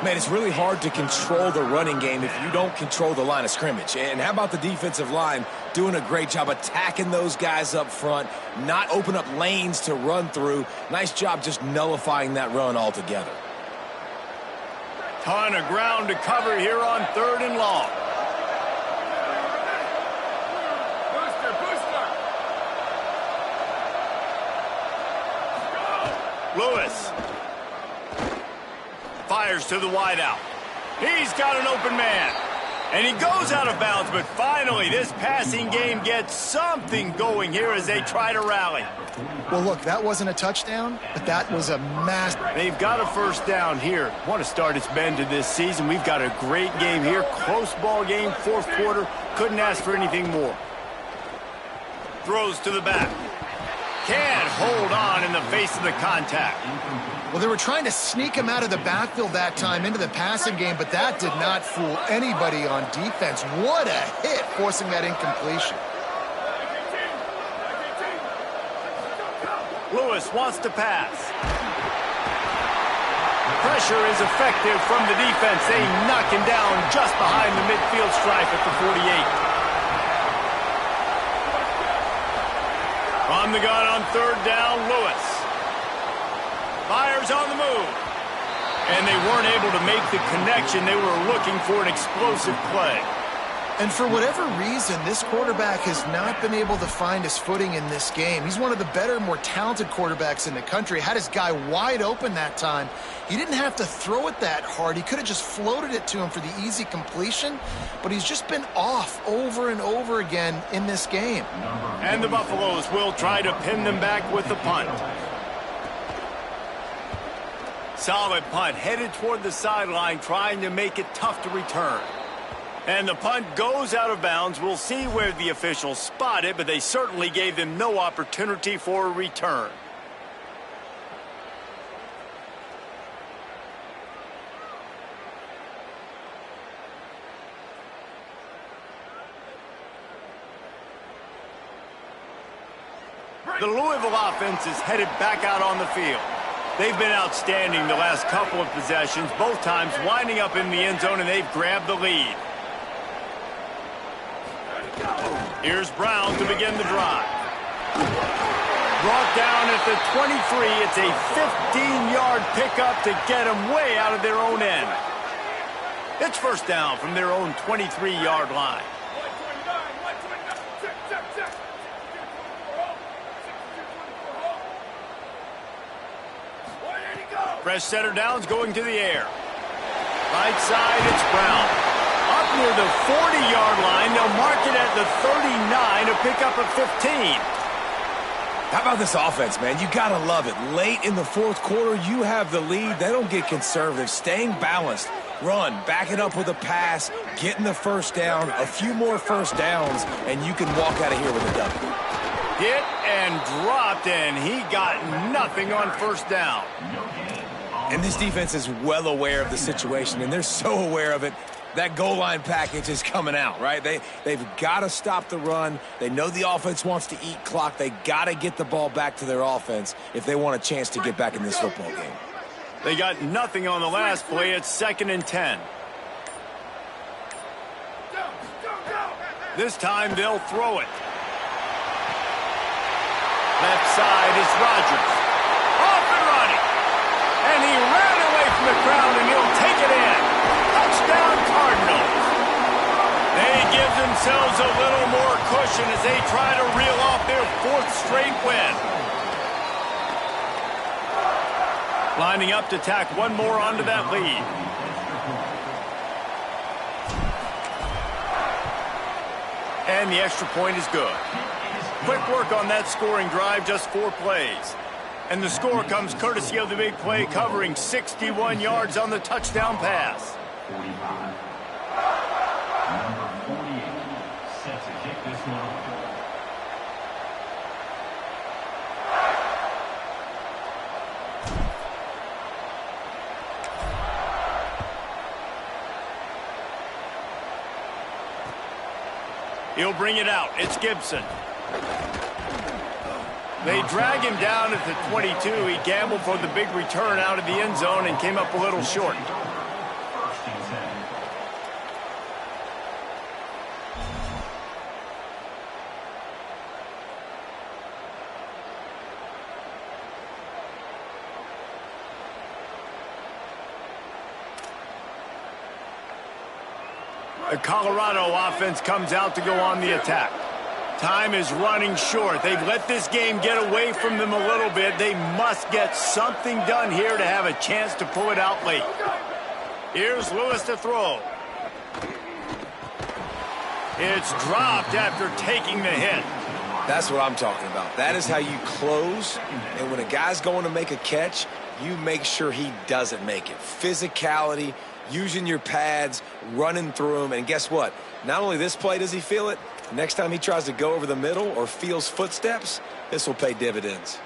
Man, it's really hard to control the running game if you don't control the line of scrimmage. And how about the defensive line doing a great job attacking those guys up front, not open up lanes to run through. Nice job just nullifying that run altogether. Ton of ground to cover here on 3rd and long. Lewis fires to the wideout. He's got an open man. And he goes out of bounds, but finally this passing game gets something going here as they try to rally. Well, look, that wasn't a touchdown, but that was a massive. They've got a first down here. What a start it's been to this season. We've got a great game here. Close ball game, 4th quarter. Couldn't ask for anything more. Throws to the back. Can't hold on in the face of the contact. Well, they were trying to sneak him out of the backfield that time into the passing game, but that did not fool anybody on defense. What a hit, forcing that incompletion. Lewis wants to pass. Pressure is effective from the defense. They knock him down just behind the midfield stripe at the 48. On the gun on 3rd down, Lewis. Fires on the move. And they weren't able to make the connection. They were looking for an explosive play. And for whatever reason, this quarterback has not been able to find his footing in this game. He's one of the better, more talented quarterbacks in the country. Had his guy wide open that time. He didn't have to throw it that hard. He could have just floated it to him for the easy completion, but he's just been off over and over again in this game. And the Buffaloes will try to pin them back with the punt. Solid punt, headed toward the sideline, trying to make it tough to return. And the punt goes out of bounds. We'll see where the officials spot it, but they certainly gave them no opportunity for a return. The Louisville offense is headed back out on the field. They've been outstanding the last couple of possessions, both times winding up in the end zone, and they've grabbed the lead. Here's Brown to begin the drive. Brought down at the 23. It's a 15-yard pickup to get them way out of their own end. It's first down from their own 23-yard line. Fresh center downs going to the air. Right side, it's Brown. Up near the 40-yard line, they'll mark it at the 39 to pick up a 15. How about this offense, man? You got to love it. Late in the 4th quarter, you have the lead. They don't get conservative. Staying balanced. Run, back it up with a pass, getting the first down, a few more first downs, and you can walk out of here with a W. Hit and dropped, and he got nothing on first down. And this defense is well aware of the situation, and they're so aware of it. That goal line package is coming out, right? They've got to stop the run. They know the offense wants to eat clock. They got to get the ball back to their offense if they want a chance to get back in this football game. They got nothing on the last play. It's 2nd and 10. This time they'll throw it. Left side is Rodgers. Off and running. And he ran away from the crowd, and he'll take it in. Touchdown, Cardinals. They give themselves a little more cushion as they try to reel off their 4th straight win. Lining up to tack one more onto that lead. And the extra point is good. Quick work on that scoring drive, just 4 plays. And the score comes courtesy of the big play, covering 61 yards on the touchdown pass. 45. Number 48, set to kick this one off. He'll bring it out. It's Gibson. They drag him down at the 22. He gambled for the big return out of the end zone and came up a little short. First and 10. The Colorado offense comes out to go on the attack. Time is running short. They've let this game get away from them a little bit. They must get something done here to have a chance to pull it out late. Here's Lewis to throw. It's dropped after taking the hit. That's what I'm talking about. That is how you close. And when a guy's going to make a catch, you make sure he doesn't make it. Physicality, using your pads, running through them. And guess what? Not only this play does he feel it, next time he tries to go over the middle or feels footsteps, this will pay dividends.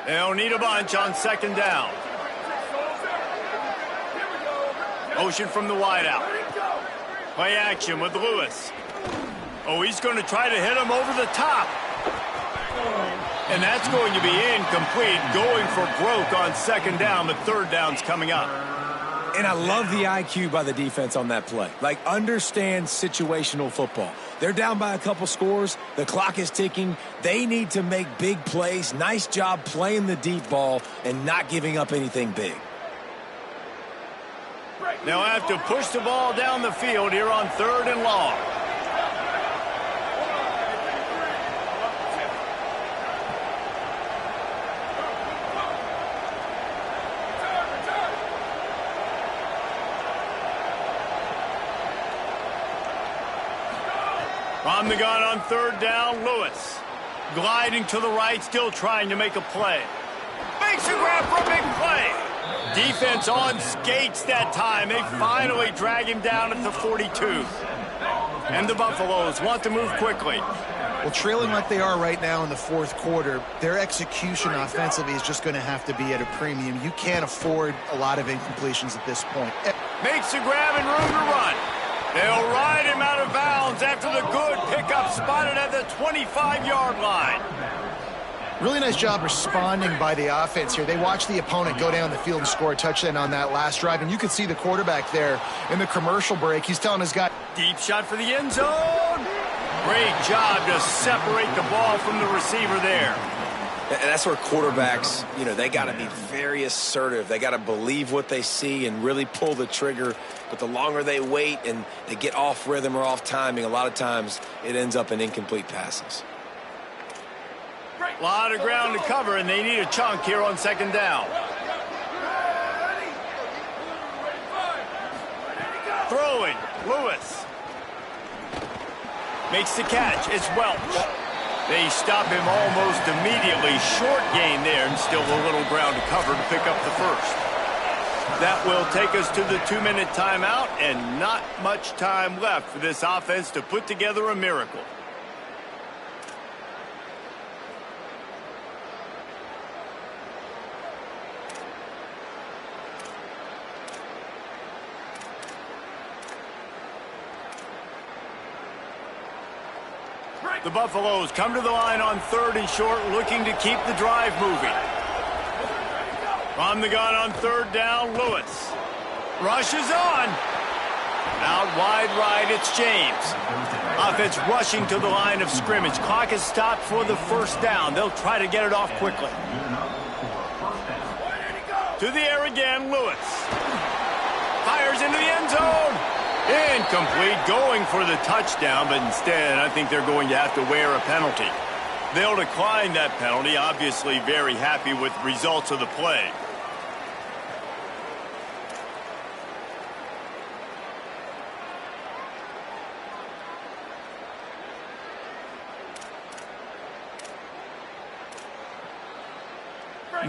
They'll need a bunch on second down. Motion from the wideout. Play action with Lewis. Oh, he's going to try to hit him over the top. And that's going to be incomplete, going for broke on second down, but third down's coming up. And I love the IQ by the defense on that play. Like, understand situational football. They're down by a couple scores. The clock is ticking. They need to make big plays. Nice job playing the deep ball and not giving up anything big. They'll have to push the ball down the field here on third and long. From the gun on third down, Lewis. Gliding to the right, still trying to make a play. Makes a grab for a big play. Defense on skates that time. They finally drag him down at the 42. And the Buffaloes want to move quickly. Well, trailing like they are right now in the fourth quarter, their execution offensively is just going to have to be at a premium. You can't afford a lot of incompletions at this point. Makes a grab and room to run. They'll ride him out of bounds after the good pickup spotted at the 25-yard line. Really nice job responding by the offense here. They watched the opponent go down the field and score a touchdown on that last drive, and you could see the quarterback there in the commercial break. He's telling his guy. Deep shot for the end zone. Great job to separate the ball from the receiver there. And that's where quarterbacks, you know, they got to be very assertive. They got to believe what they see and really pull the trigger. But the longer they wait and they get off rhythm or off timing, a lot of times it ends up in incomplete passes. A lot of ground to cover, and they need a chunk here on second down. Throwing, Lewis. Makes the catch. It's Welch. They stop him almost immediately. Short gain there, and still a little ground to cover to pick up the first. That will take us to the 2-minute timeout, and not much time left for this offense to put together a miracle. The Buffaloes come to the line on third and short, looking to keep the drive moving. From the gun on third down, Lewis. Rushes on. Out wide right, it's James. Offense rushing to the line of scrimmage. Clock is stopped for the first down. They'll try to get it off quickly. To the air again, Lewis. Fires into the end zone. Incomplete, going for the touchdown, but instead I think they're going to have to wear a penalty. They'll decline that penalty, obviously very happy with the results of the play.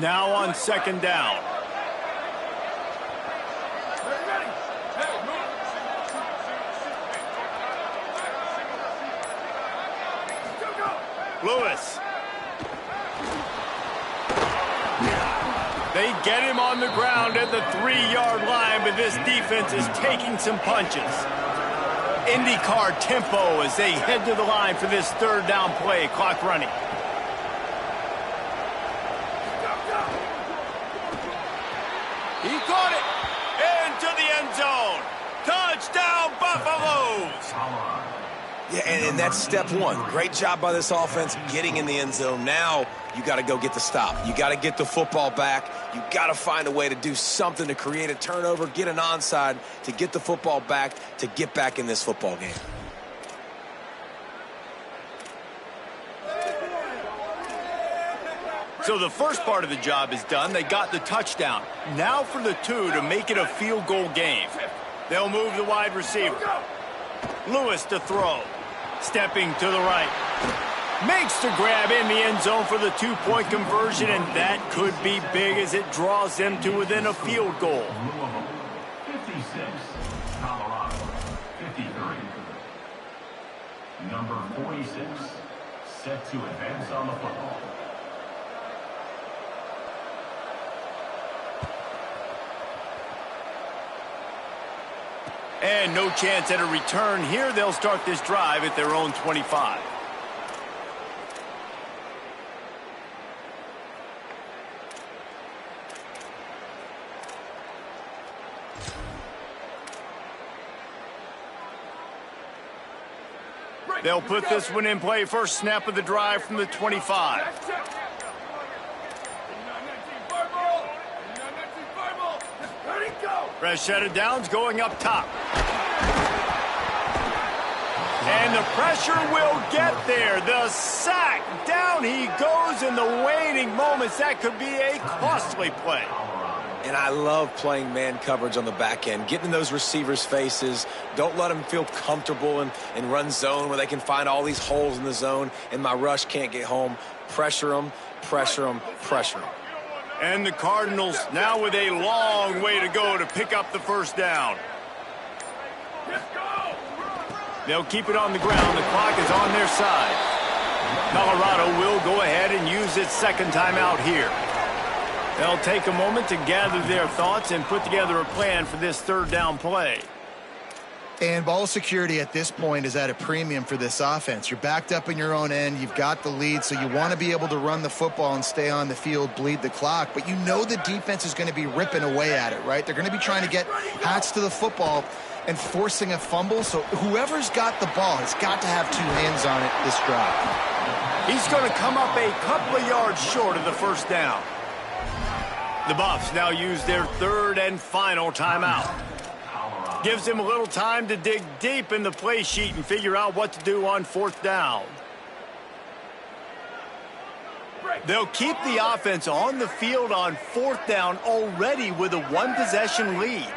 Now on second down. Lewis. They get him on the ground at the 3-yard line, but this defense is taking some punches. IndyCar tempo as they head to the line for this third down play. Clock running. He caught it into the end zone. Touchdown, Buffaloes. Yeah, and that's step one. Great job by this offense getting in the end zone. Now you got to go get the stop. You got to get the football back. You got to find a way to do something to create a turnover, get an onside, to get the football back, to get back in this football game. So the first part of the job is done. They got the touchdown. Now for the 2 to make it a field goal game. They'll move the wide receiver. Lewis to throw. Stepping to the right. Makes the grab in the end zone for the 2-point conversion, and that could be big as it draws them to within a field goal. 56, Colorado, 53. Number 46, set to advance on the football. And no chance at a return here. They'll start this drive at their own 25. They'll put this one in play. First snap of the drive from the 25. Fresh set of downs going up top. And the pressure will get there. The sack. Down he goes in the waning moments. That could be a costly play. And I love playing man coverage on the back end, getting in those receivers' faces. Don't let them feel comfortable and run zone where they can find all these holes in the zone and my rush can't get home. Pressure them, pressure them, pressure them. And the Cardinals now with a long way to go to pick up the first down. They'll keep it on the ground. The clock is on their side. Colorado will go ahead and use its second timeout here. They'll take a moment to gather their thoughts and put together a plan for this third down play. And ball security at this point is at a premium for this offense. You're backed up in your own end. You've got the lead, so you want to be able to run the football and stay on the field, bleed the clock. But you know the defense is going to be ripping away at it, right? They're going to be trying to get hats to the football and forcing a fumble. So whoever's got the ball has got to have 2 hands on it this drive. He's going to come up a couple of yards short of the first down. The Buffs now use their third and final timeout. Gives him a little time to dig deep in the play sheet and figure out what to do on fourth down. They'll keep the offense on the field on fourth down already with a 1-possession lead.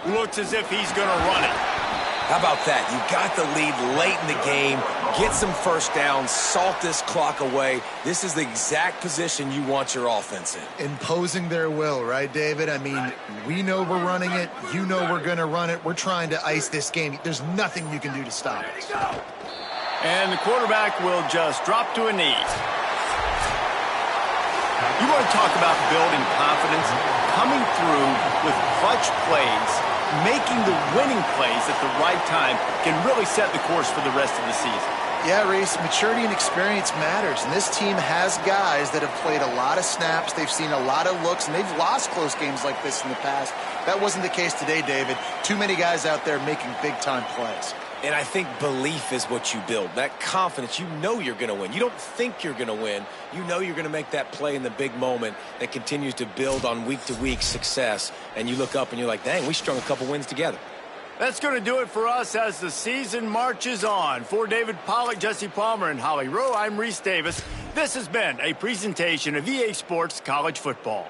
Looks as if he's going to run it. How about that? You got the lead late in the game. Get some first downs. Salt this clock away. This is the exact position you want your offense in. Imposing their will, right, David? I mean, we know we're running it. You know we're going to run it. We're trying to ice this game. There's nothing you can do to stop us. And the quarterback will just drop to a knee. You want to talk about building confidence? Coming through with clutch plays, making the winning plays at the right time can really set the course for the rest of the season. Yeah, Reese, maturity and experience matters, and this team has guys that have played a lot of snaps. They've seen a lot of looks, and they've lost close games like this in the past. That wasn't the case today, David. Too many guys out there making big-time plays. And I think belief is what you build. That confidence, you know you're going to win. You don't think you're going to win. You know you're going to make that play in the big moment that continues to build on week-to-week success. And you look up and you're like, dang, we strung a couple wins together. That's going to do it for us as the season marches on. For David Pollack, Jesse Palmer, and Holly Rowe, I'm Reese Davis. This has been a presentation of EA Sports College Football.